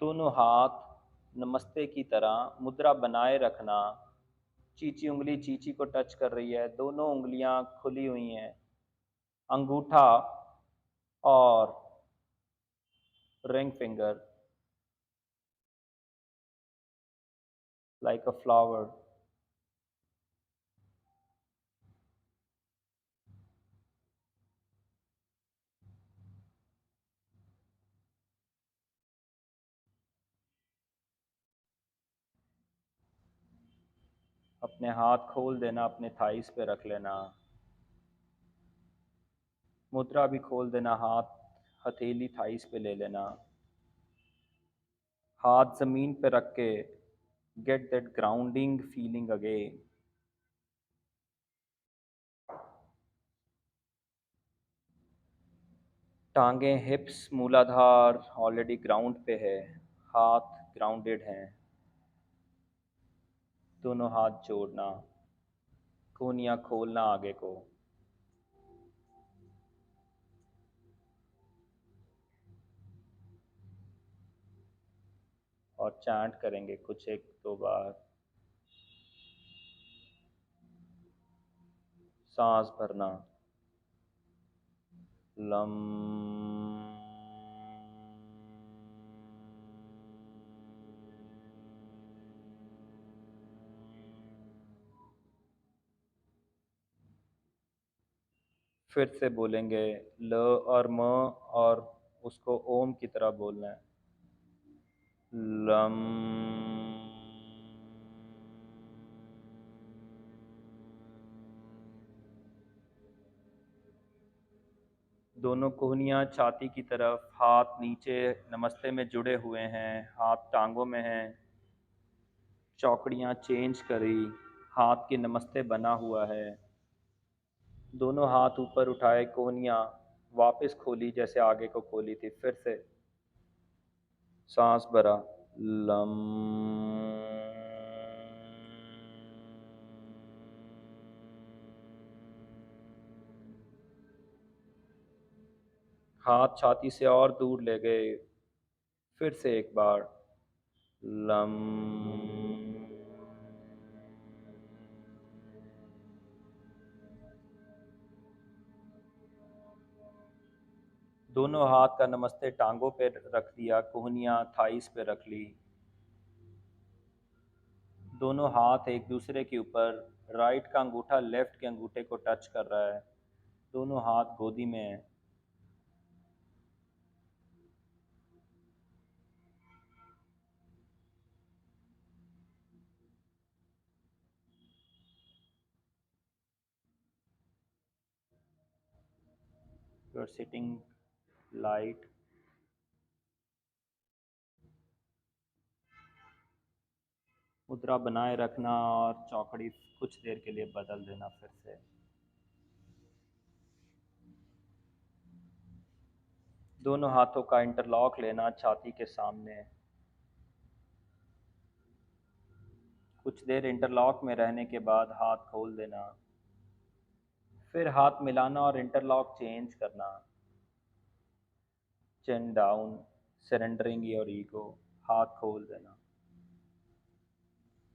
दोनों हाथ नमस्ते की तरह मुद्रा बनाए रखना। चीची उंगली चीची को टच कर रही है, दोनों उंगलियां खुली हुई हैं, अंगूठा और ring finger, like a flower. अपने हाथ खोल देना, अपने थाइस पे रख लेना। मुद्रा भी खोल देना, हाथ हथेली थाइस पे ले लेना। हाथ जमीन पे रख के get that grounding feeling again. टांगे हिप्स मूलाधार ऑलरेडी ग्राउंड पे है, हाथ ग्राउंडेड हैं। दोनों हाथ जोड़ना, कोहनियाँ खोलना आगे को। और चैंट करेंगे कुछ एक दो बार। सांस भरना, लम। फिर से बोलेंगे ल और म, और उसको ओम की तरह बोलना है, लम। दोनों कोहनियाँ छाती की तरफ, हाथ नीचे नमस्ते में जुड़े हुए हैं, हाथ टांगों में हैं। चौकड़ियाँ चेंज करी, हाथ की नमस्ते बना हुआ है। दोनों हाथ ऊपर उठाए, कोहनियाँ वापस खोली जैसे आगे को खोली थी। फिर से सांस भरा, लम। हाथ छाती से और दूर ले गए। फिर से एक बार, लम। दोनों हाथ का नमस्ते टांगों पे रख दिया, कोहनियाँ थाइस पे रख ली। दोनों हाथ एक दूसरे के ऊपर, राइट का अंगूठा लेफ्ट के अंगूठे को टच कर रहा है। दोनों हाथ गोदी में हैं। You are sitting light. मुद्रा बनाए रखना और चौकड़ी कुछ देर के लिए बदल देना फिर से। दोनों हाथों का इंटरलॉक लेना छाती के सामने। कुछ देर इंटरलॉक में रहने के बाद हाथ खोल देना। फिर हाथ मिलाना और इंटरलॉक चेंज करना। चिन डाउन, सरेंडरिंग योर ईगो। हाथ खोल देना।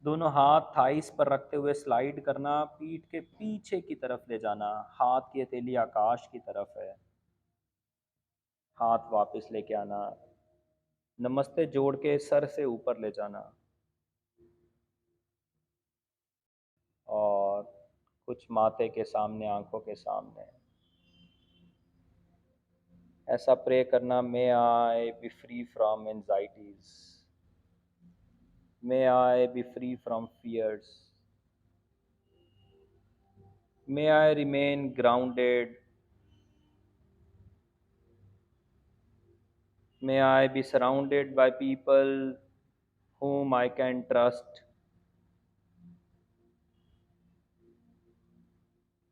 दोनों हाथ थाइस पर रखते हुए स्लाइड करना, पीठ के पीछे की तरफ ले जाना। हाथ की हथेली आकाश की तरफ है। हाथ वापस लेके आना, नमस्ते जोड़ के सर से ऊपर ले जाना। और कुछ माथे के सामने, आंखों के सामने ऐसा प्रे करना, may I be free from anxieties, may I be free from fears, may I remain grounded, may I be surrounded by people whom I can trust,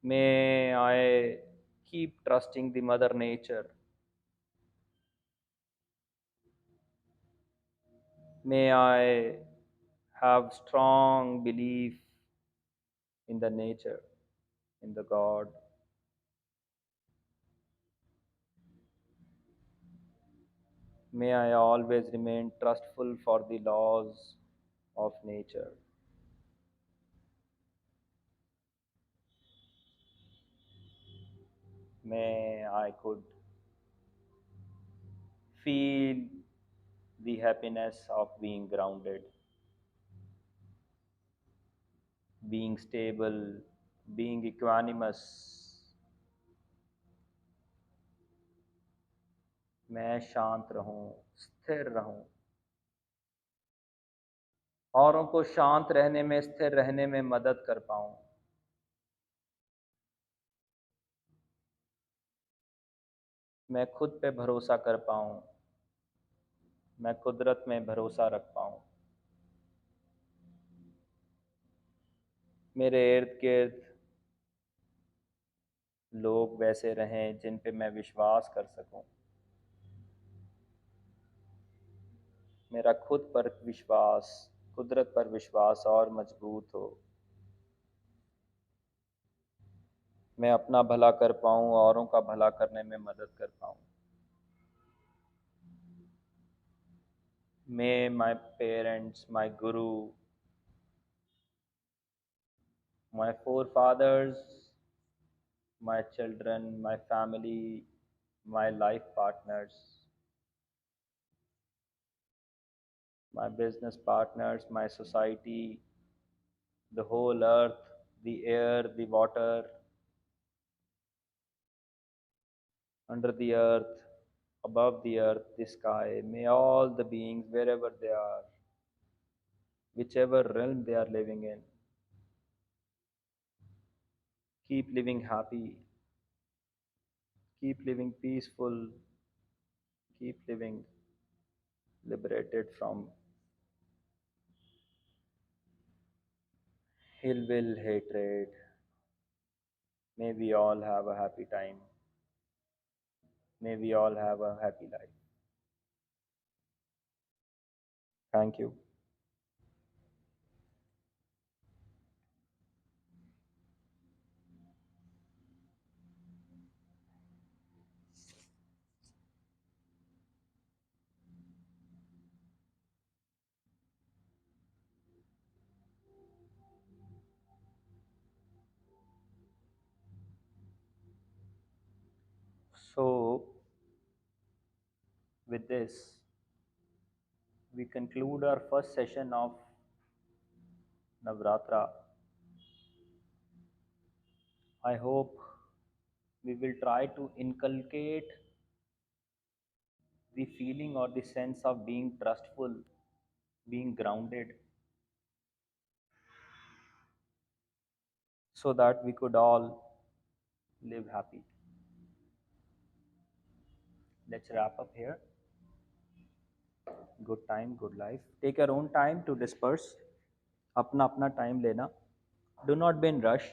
may I keep trusting the mother nature, may I have strong belief in the nature, in the God. May I always remain trustful for the laws of nature. May I could feel the happiness of being grounded, being stable, being equanimous. मैं शांत रहूं, स्थिर रहूं, औरों को शांत रहने में, स्थिर रहने में मदद कर पाऊं। मैं खुद पे भरोसा कर पाऊं, मैं कुदरत में भरोसा रख पाऊं। मेरे इर्द गिर्द लोग वैसे रहें जिन पे मैं विश्वास कर सकूं। मेरा खुद पर विश्वास, कुदरत पर विश्वास और मजबूत हो। मैं अपना भला कर पाऊं, औरों का भला करने में मदद कर पाऊं। May my parents, my guru, my forefathers, my children, my family, my life partners, my business partners, my society, the whole earth, the air, the water, under the earth, above the earth, the sky, may all the beings, wherever they are, whichever realm they are living in, keep living happy, keep living peaceful, keep living liberated from ill will, hatred. May we all have a happy time. May we all have a happy life. Thank you. So, with this, we conclude our first session of Navratra. I hope we will try to inculcate the feeling or the sense of being trustful, being grounded, so that we could all live happy. Let's wrap up here. Good time, good life. Take your own time to disperse. अपना अपना time लेना. Do not be in rush.